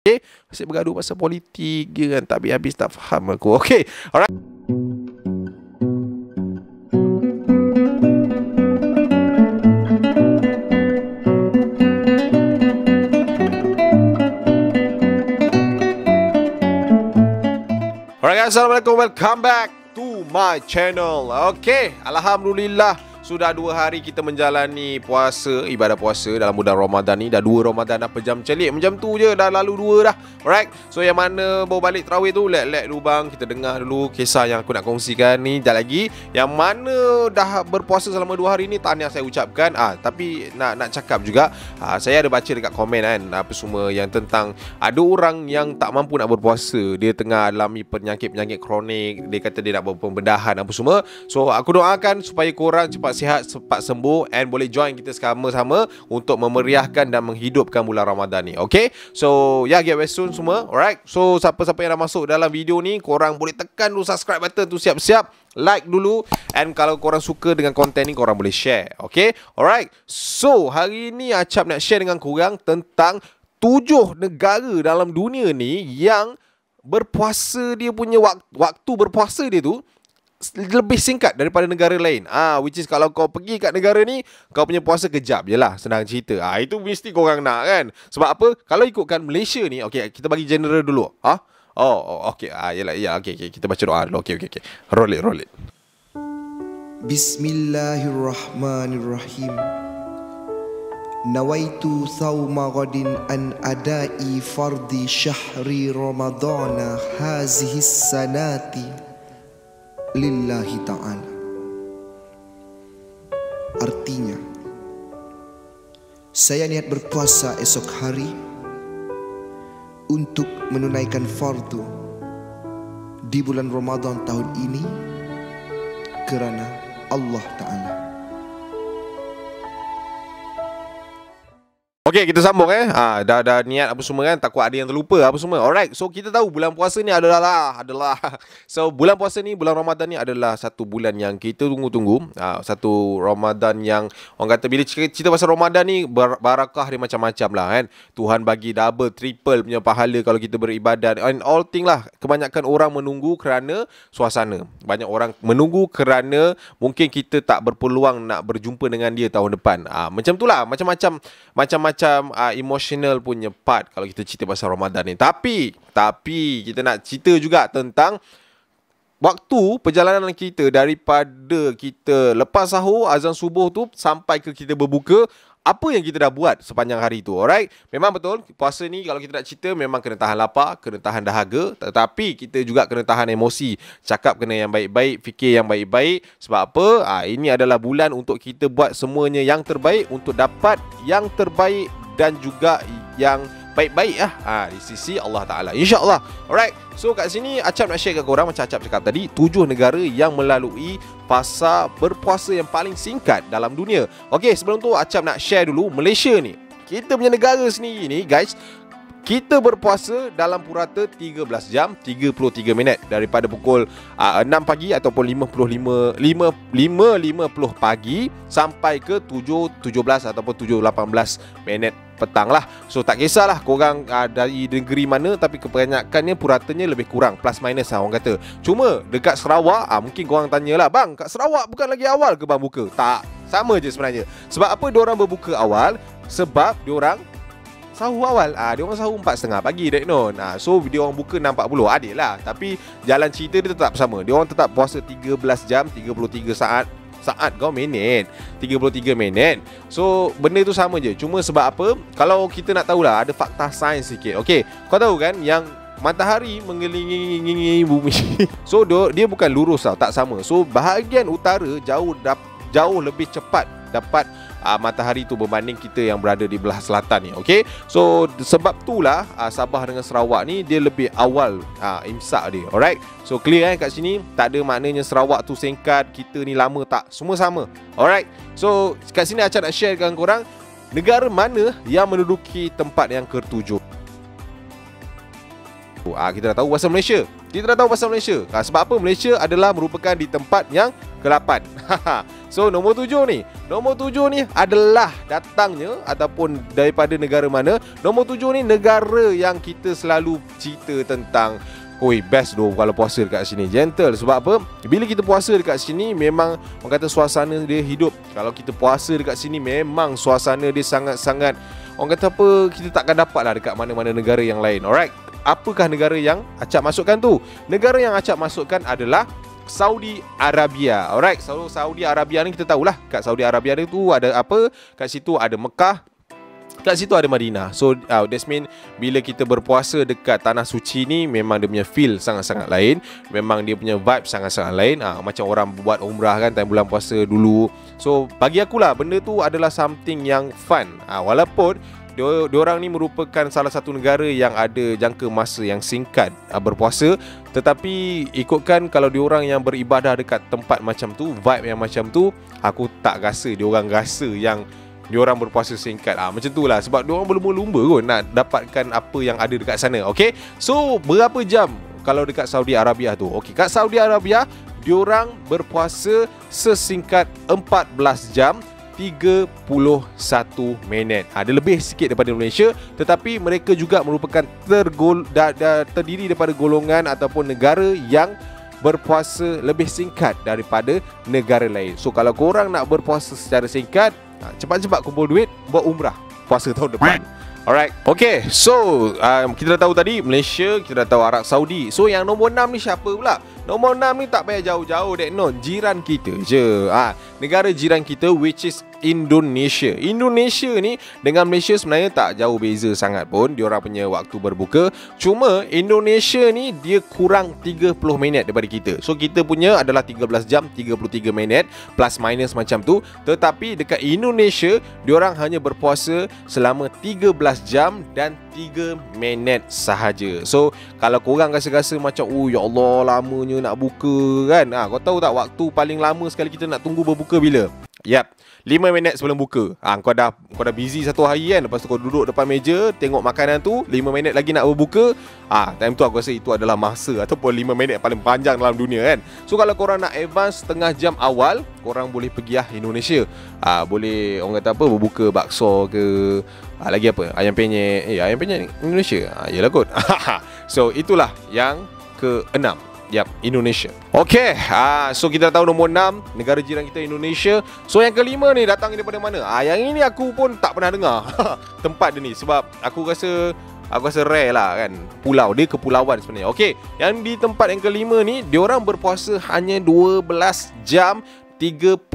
Okay, asyik bergaduh pasal politik je kan, tak habis-habis, tak faham aku. Okay, alright. Alright guys, Assalamualaikum, welcome back to my channel. Okay, Alhamdulillah sudah 2 hari kita menjalani puasa, ibadah puasa dalam bulan Ramadan ni. Dah 2 Ramadan dah pejam celik. Macam tu je, dah lalu 2 dah. Alright, so yang mana baru balik tarawih tu, let dulu bang, kita dengar dulu kisah yang aku nak kongsikan ni. Sekejap lagi, yang mana dah berpuasa selama 2 hari ni, tahniah saya ucapkan. Tapi nak cakap juga, saya ada baca dekat komen kan, apa semua yang tentang ada orang yang tak mampu nak berpuasa. Dia tengah alami penyakit-penyakit kronik. Dia kata dia nak buat pembedahan apa semua. So aku doakan supaya korang cepat sihat, cepat sembuh, and boleh join kita sama-sama untuk memeriahkan dan menghidupkan bulan Ramadan ni. Okay, so get well soon semua. Alright, so siapa-siapa yang dah masuk dalam video ni, korang boleh tekan dulu subscribe button tu, siap-siap like dulu, and kalau korang suka dengan konten ni, korang boleh share. Okay, alright, so hari ni Acap nak share dengan korang tentang 7 negara dalam dunia ni yang berpuasa, dia punya waktu berpuasa dia tu lebih singkat daripada negara lain. Which is kalau kau pergi kat negara ni, kau punya puasa kejap je lah, senang cerita. Itu mesti korang nak kan. Sebab apa? Kalau ikutkan Malaysia ni, okay, kita bagi general dulu. Okay. Okay, kita baca doa dulu. Okay. Roll it. Bismillahirrahmanirrahim. Nawaitu thawma ghadin an adai fardi syahri ramadana hazihi sanati lillahi ta'ala. Artinya, saya niat berpuasa esok hari untuk menunaikan fardu di bulan Ramadan tahun ini kerana Allah Ta'ala. Okay, kita sambung dah niat apa semua kan, takut ada yang terlupa apa semua. Alright, so kita tahu bulan puasa ni adalah so bulan puasa ni, bulan Ramadan ni adalah satu bulan yang kita tunggu-tunggu. Satu Ramadan yang orang kata bila cerita pasal Ramadan ni, barakah dia macam-macam lah kan. Tuhan bagi double, triple punya pahala kalau kita beribadat, and all thing lah. Kebanyakan orang menunggu kerana suasana. Banyak orang menunggu kerana mungkin kita tak berpeluang nak berjumpa dengan dia tahun depan. Macam tu lah, macam-macam emotional punya part kalau kita cerita pasal Ramadan ni. Tapi kita nak cerita juga tentang waktu perjalanan kita daripada kita lepas sahur, azan subuh tu sampai ke kita berbuka. Apa yang kita dah buat sepanjang hari tu. Alright, memang betul puasa ni kalau kita nak cerita memang kena tahan lapar, kena tahan dahaga, tetapi kita juga kena tahan emosi. Cakap kena yang baik-baik, fikir yang baik-baik. Sebab apa? Ini adalah bulan untuk kita buat semuanya yang terbaik, untuk dapat yang terbaik dan juga yang baik-baik di sisi Allah Ta'ala, InsyaAllah. Alright, so kat sini Acap nak share kat korang, macam Acap cakap tadi, 7 negara yang melalui fasa berpuasa yang paling singkat dalam dunia. Okay, sebelum tu Acap nak share dulu Malaysia ni. Kita punya negara sendiri ni guys, kita berpuasa dalam purata 13 jam 33 minit daripada pukul 6 pagi ataupun 5.50 pagi sampai ke 7.17 ataupun 7.18 minit petang lah. So tak kisahlah korang dari negeri mana, tapi kebanyakannya puratanya lebih kurang plus minus orang kata. Cuma dekat Sarawak, mungkin korang tanyalah, bang, kat Sarawak bukan lagi awal ke bang buka? Tak, sama je sebenarnya. Sebab apa diorang berbuka awal? Sebab diorang sahur awal. Dia orang sahur 4.30 pagi dek non. So dia orang buka 6.40. Adil lah. Tapi jalan cerita dia tetap sama. Dia orang tetap puasa 13 jam 33 saat kau minit 33 minit. So benda tu sama je. Cuma sebab apa? Kalau kita nak tahulah, ada fakta sains sikit. Okay, kau tahu kan yang matahari mengelilingi bumi. So dia bukan lurus tau, tak sama. So bahagian utara jauh lebih cepat dapat matahari tu berbanding kita yang berada di belah selatan ni. Okay, so sebab itulah Sabah dengan Sarawak ni dia lebih awal imsak dia. Alright, so clear kat sini. Tak ada maknanya Sarawak tu singkat, kita ni lama, tak, semua sama. Alright, so kat sini Acap nak share dengan korang negara mana yang menduduki tempat yang ke-7. Kita dah tahu pasal Malaysia. Sebab apa? Malaysia adalah merupakan di tempat yang ke-8. So nombor 7 ni, nombor 7 ni adalah datangnya ataupun daripada negara mana. Nombor 7 ni negara yang kita selalu cerita tentang, oi best doh kalau puasa dekat sini. Gentle. Sebab apa? Bila kita puasa dekat sini, memang orang kata suasana dia hidup. Kalau kita puasa dekat sini, memang suasana dia sangat-sangat, orang kata apa, kita takkan dapat lah dekat mana-mana negara yang lain. Alright. Apakah negara yang Acap masukkan tu? Negara yang Acap masukkan adalah Saudi Arabia. Alright. So Saudi Arabia ni kita tahulah, kat Saudi Arabia ni tu ada apa? Kat situ ada Mekah, kat situ ada Madinah. So that's mean bila kita berpuasa dekat tanah suci ni, memang dia punya feel sangat-sangat lain. Memang dia punya vibe sangat-sangat lain. Macam orang buat umrah kan time bulan puasa dulu. So bagi akulah benda tu adalah something yang fun. Walaupun diorang ni merupakan salah satu negara yang ada jangka masa yang singkat berpuasa, tetapi ikutkan kalau diorang yang beribadah dekat tempat macam tu, vibe yang macam tu, aku tak rasa diorang rasa yang diorang berpuasa singkat. Macam tu lah. Sebab diorang berlumba-lumba kot nak dapatkan apa yang ada dekat sana. Okay, so berapa jam kalau dekat Saudi Arabia tu? Okay, kat Saudi Arabia diorang berpuasa sesingkat 14 jam 31 minit. Dia lebih sikit daripada Malaysia, tetapi mereka juga merupakan terdiri daripada golongan ataupun negara yang berpuasa lebih singkat daripada negara lain. So kalau korang nak berpuasa secara singkat, cepat-cepat kumpul duit buat umrah puasa tahun depan. Alright. Okay, so kita dah tahu tadi Malaysia, kita dah tahu Arab Saudi. So yang nombor 6 ni siapa pula? Nombor 6 ni tak payah jauh-jauh dek, no, jiran kita je. Negara jiran kita, which is Indonesia. Indonesia ni dengan Malaysia sebenarnya tak jauh beza sangat pun diorang punya waktu berbuka. Cuma Indonesia ni dia kurang 30 minit daripada kita. So kita punya adalah 13 jam 33 minit plus minus macam tu. Tetapi dekat Indonesia diorang hanya berpuasa selama 13 jam dan 3 minit sahaja. So kalau korang rasa-rasa macam ya Allah lamanya nak buka kan, kau tahu tak waktu paling lama sekali kita nak tunggu berbuka bila? Yap, 5 minit sebelum buka. Kau dah busy satu hari kan. Lepas tu kau duduk depan meja, tengok makanan tu, 5 minit lagi nak berbuka. Time tu aku rasa itu adalah masa ataupun 5 minit paling panjang dalam dunia kan. So kalau korang nak advance setengah jam awal, korang boleh pergi Indonesia. Boleh orang kata apa, berbuka bakso ke, lagi apa, ayam penyet. Ayam penyet Indonesia. Yelah kot. So itulah yang ke-6. Yap, Indonesia. Okay, so kita tahu nombor 6 negara jiran kita Indonesia. So yang kelima ni datang daripada mana? Yang ini aku pun tak pernah dengar tempat dia ni. Sebab aku rasa rare lah kan. Pulau, dia kepulauan sebenarnya. Okay, yang di tempat yang kelima ni diorang berpuasa hanya 12 jam 31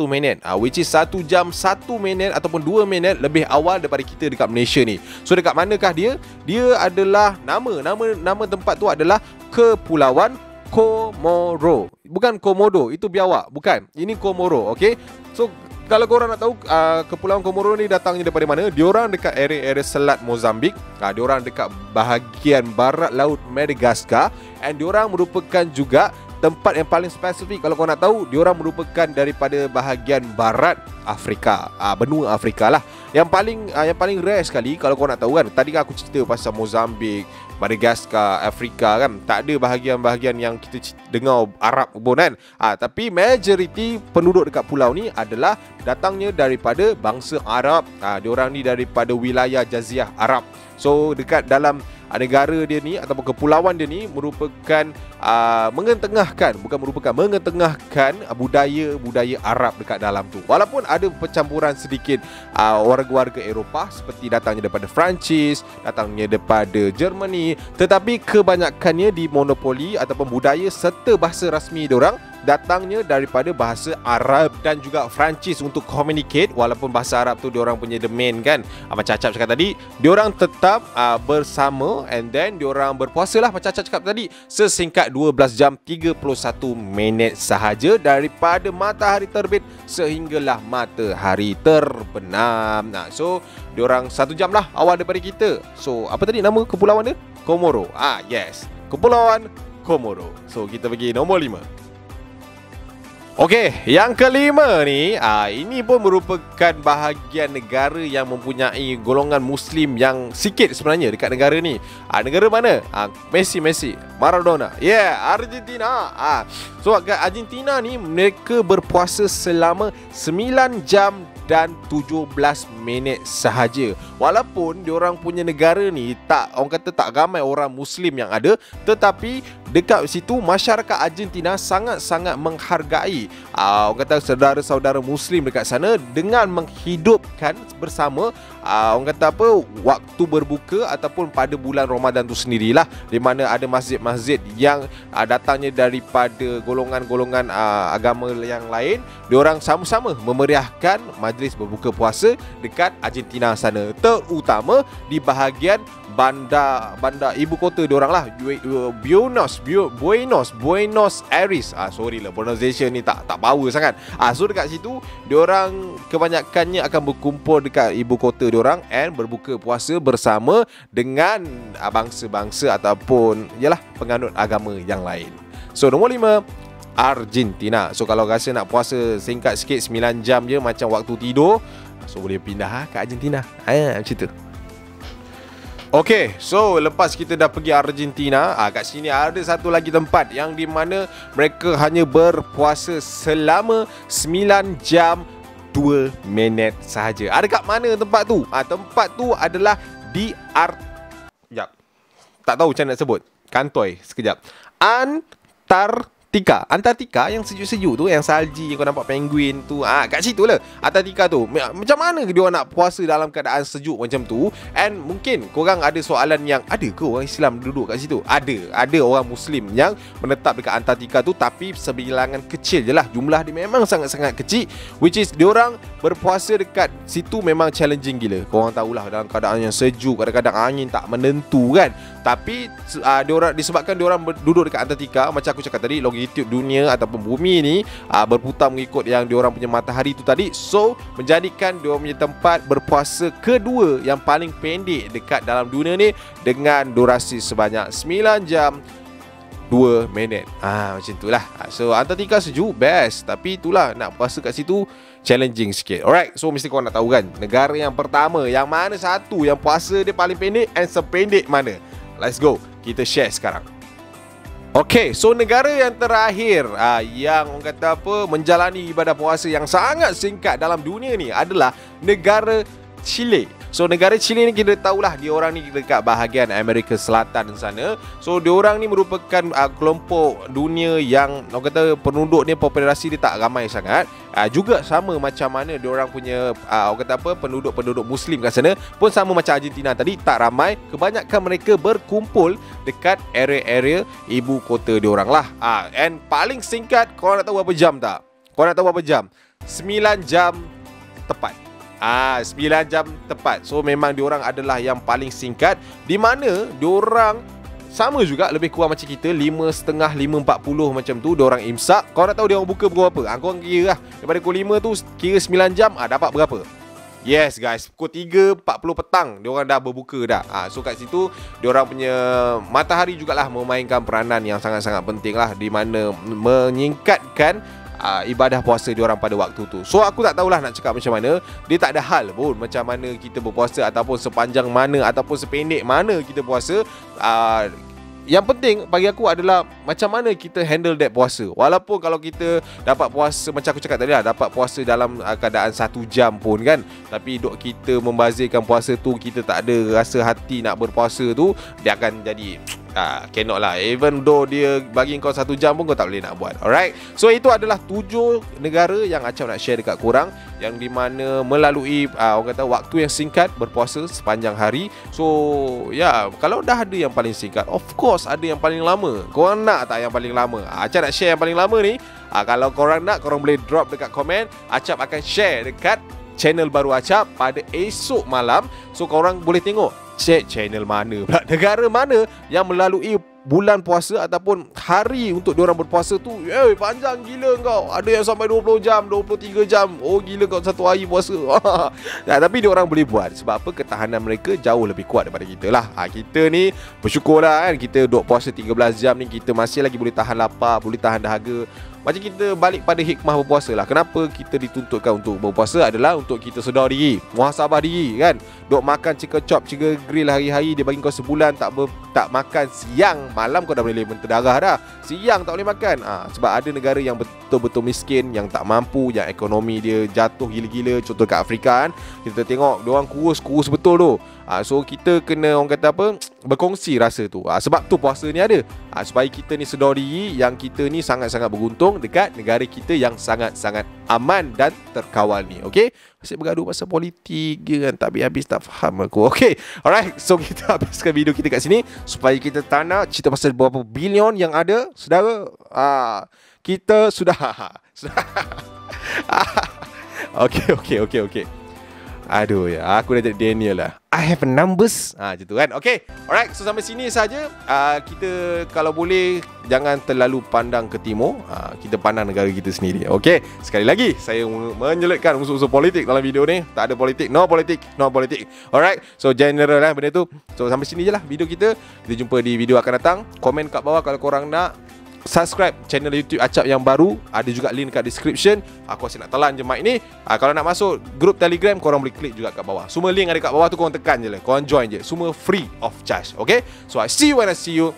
minit, which is 1 jam 1 minit ataupun 2 minit lebih awal daripada kita dekat Malaysia ni. So dekat manakah dia? Dia adalah nama tempat tu adalah Kepulauan Komoro. Bukan Komodo, itu biawak, bukan. Ini Komoro, okay? So kalau korang nak tahu Kepulauan Komoro ni datangnya daripada mana? Diorang dekat area selat Mozambik. Diorang dekat bahagian barat laut Madagascar. And diorang merupakan juga tempat yang paling spesifik, kalau kau nak tahu, diorang merupakan daripada bahagian barat Afrika, benua Afrika lah. Yang paling rare sekali, kalau kau nak tahu kan, tadi kan aku cerita pasal Mozambik, Madagascar, Afrika kan, tak ada bahagian-bahagian yang kita dengar Arab pun kan. Tapi majoriti penduduk dekat pulau ni adalah datangnya daripada bangsa Arab. Diorang ni daripada wilayah Jazirah Arab. So dekat dalam negara dia ni ataupun kepulauan dia ni merupakan mengetengahkan budaya Arab dekat dalam tu. Walaupun ada percampuran sedikit warga-warga Eropah seperti datangnya daripada Perancis, datangnya daripada Germany, tetapi kebanyakannya dimonopoli ataupun budaya serta bahasa rasmi diorang datangnya daripada bahasa Arab dan juga Perancis untuk communicate. Walaupun bahasa Arab tu diorang punya the main kan, macam Acap cakap tadi, diorang tetap bersama and then diorang berpuasa lah macam Acap cakap tadi sesingkat 12 jam 31 minit sahaja daripada matahari terbit sehinggalah matahari terbenam. So diorang 1 jam lah awal daripada kita. So apa tadi nama kepulauan dia? Komoro. Yes, Kepulauan Komoro. So kita pergi nombor 5. Okey, yang kelima ni, ini pun merupakan bahagian negara yang mempunyai golongan Muslim yang sikit sebenarnya dekat negara ni. Negara mana? Messi, Maradona. Argentina. So kat Argentina ni mereka berpuasa selama 9 jam dan 17 minit sahaja. Walaupun diorang punya negara ni orang kata tak ramai orang Muslim yang ada, tetapi dekat situ masyarakat Argentina sangat-sangat menghargai orang kata saudara-saudara Muslim dekat sana dengan menghidupkan bersama orang kata apa, waktu berbuka ataupun pada bulan Ramadan tu sendirilah, di mana ada masjid-masjid yang datangnya daripada golongan-golongan agama yang lain. Diorang sama-sama memeriahkan majlis berbuka puasa dekat Argentina sana, terutama di bahagian bandar ibu kota diorang lah, Buenos Aires. Sorry lah pronunciation ni tak power sangat. So dekat situ diorang kebanyakannya akan berkumpul dekat ibu kota diorang and berbuka puasa bersama dengan bangsa-bangsa ataupun yalah penganut agama yang lain. So nombor 5, Argentina. So kalau rasa nak puasa singkat sikit 9 jam je macam waktu tidur, so boleh pindah ke Argentina. Macam tu. Okay, so lepas kita dah pergi Argentina, kat sini ada satu lagi tempat yang di mana mereka hanya berpuasa selama 9 jam 2 minit sahaja. Ada kat mana tempat tu? Tempat tu adalah di tak tahu macam nak sebut. Kantoi sekejap. Antartika yang sejuk-sejuk tu, yang salji yang kau nampak penguin tu, kat situ lah Antartika tu. Macam mana dia orang nak puasa dalam keadaan sejuk macam tu? And mungkin korang ada soalan yang, ada ke orang Islam duduk kat situ? Ada orang Muslim yang menetap dekat Antartika tu, tapi sebilangan kecil je lah. Jumlah dia memang sangat-sangat kecil, which is diorang berpuasa dekat situ memang challenging gila. Korang tahulah dalam keadaan yang sejuk, kadang-kadang angin tak menentu kan. Tapi disebabkan diorang duduk dekat Antartika, macam aku cakap tadi, longitude dunia ataupun bumi ni berputar mengikut yang diorang punya matahari tu tadi. So menjadikan diorang punya tempat berpuasa kedua yang paling pendek dekat dalam dunia ni, dengan durasi sebanyak 9 jam 2 minit. Macam itulah. So Antartika sejuk, best. Tapi itulah, nak puasa kat situ challenging sikit. Alright, so mesti korang nak tahu kan, negara yang pertama, yang mana satu yang puasa dia paling pendek, and sependek mana? Let's go, kita share sekarang. Okay, so negara yang terakhir yang orang kata apa, menjalani ibadah puasa yang sangat singkat dalam dunia ni adalah negara Chile. So negara Chile ni kita tahulah, dia orang ni dekat bahagian Amerika Selatan sana. So dia orang ni merupakan kelompok dunia yang orang kata penduduk ni, populasi dia tak ramai sangat. Juga sama macam mana dia orang punya orang kata apa, penduduk Muslim kat sana pun sama macam Argentina tadi, tak ramai. Kebanyakan mereka berkumpul dekat area-area ibu kota dia orang lah. And paling singkat, korang nak tahu berapa jam tak? Korang nak tahu berapa jam? 9 jam tepat. 9 jam tepat. So memang diorang adalah yang paling singkat, di mana diorang sama juga lebih kurang macam kita, 5.30, 5.40 macam tu diorang imsak. Kau nak tahu diorang buka pukul berapa? Korang kira lah, daripada pukul 5 tu kira 9 jam, dapat berapa? Yes guys, pukul 3.40 petang diorang dah berbuka dah. So kat situ diorang punya matahari jugalah memainkan peranan yang sangat-sangat penting lah, di mana menyingkatkan ibadah puasa diorang pada waktu tu. So aku tak tahulah nak cakap macam mana. Dia tak ada hal pun macam mana kita berpuasa, ataupun sepanjang mana, ataupun sependek mana kita puasa. Yang penting bagi aku adalah macam mana kita handle that puasa. Walaupun kalau kita dapat puasa, macam aku cakap tadi lah, dapat puasa dalam keadaan 1 jam pun kan, tapi duk kita membazirkan puasa tu, kita tak ada rasa hati nak berpuasa tu, dia akan jadi cannot lah. Even though dia bagi kau 1 jam pun kau tak boleh nak buat. Alright, so itu adalah 7 negara yang Acap nak share dekat korang, yang di mana melalui orang kata waktu yang singkat berpuasa sepanjang hari. So kalau dah ada yang paling singkat, of course ada yang paling lama. Korang nak tak yang paling lama? Acap nak share yang paling lama ni. Kalau korang nak, korang boleh drop dekat komen. Acap akan share dekat channel baru Acap pada esok malam. So korang boleh tengok channel mana pula, negara mana yang melalui bulan puasa ataupun hari untuk diorang berpuasa tu panjang gila kau. Ada yang sampai 20 jam, 23 jam. Oh gila kau satu hari puasa. Tapi diorang boleh buat. Sebab apa? Ketahanan mereka jauh lebih kuat daripada kita lah. Kita ni bersyukurlah kan, kita duk puasa 13 jam ni, kita masih lagi boleh tahan lapar, boleh tahan dahaga. Macam kita balik pada hikmah berpuasa lah. Kenapa kita dituntutkan untuk berpuasa adalah untuk kita sedar diri, muhasabah diri kan. Duk makan chicken chop, chicken grill hari-hari, dia bagi kau sebulan tak makan siang, malam kau dah boleh berdarah dah. Siang tak boleh makan. Sebab ada negara yang betul-betul miskin, yang tak mampu, yang ekonomi dia jatuh gila-gila. Contoh kat Afrika kan, kita tengok diorang kurus betul tu. So kita kena, orang kata apa, berkongsi rasa tu. Sebab tu puasa ni ada. Supaya kita ni sedar diri yang kita ni sangat-sangat beruntung dekat negara kita yang sangat-sangat aman dan terkawal ni. Okay, asyik bergaduh pasal politik je kan, tak habis-habis, tak faham aku. Okay, alright, so kita habiskan video kita kat sini supaya kita tak nak cerita pasal berapa bilion yang ada, saudara. Kita sudah Okay. Aduh ya, aku dah jadi Daniel lah. I have numbers. Macam tu kan. Okay, alright, so sampai sini saja. Kita kalau boleh jangan terlalu pandang ke timur. Kita pandang negara kita sendiri. Okay, sekali lagi saya menyelitkan unsur-unsur politik dalam video ni. Tak ada politik, no politik. Alright, so general lah benda tu. So sampai sini je lah video kita. Kita jumpa di video akan datang. Komen kat bawah kalau korang nak subscribe channel YouTube Acap yang baru. Ada juga link kat description. Aku asyik nak telan je mic ni. Kalau nak masuk grup Telegram, korang boleh klik juga kat bawah. Semua link ada kat bawah tu, korang tekan je lah, korang join je. Semua free of charge. Okay, so I see you when I see you.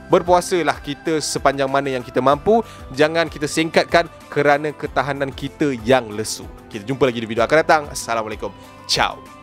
Berpuasalah kita sepanjang mana yang kita mampu. Jangan kita singkatkan kerana ketahanan kita yang lesu. Kita jumpa lagi di video akan datang. Assalamualaikum. Ciao.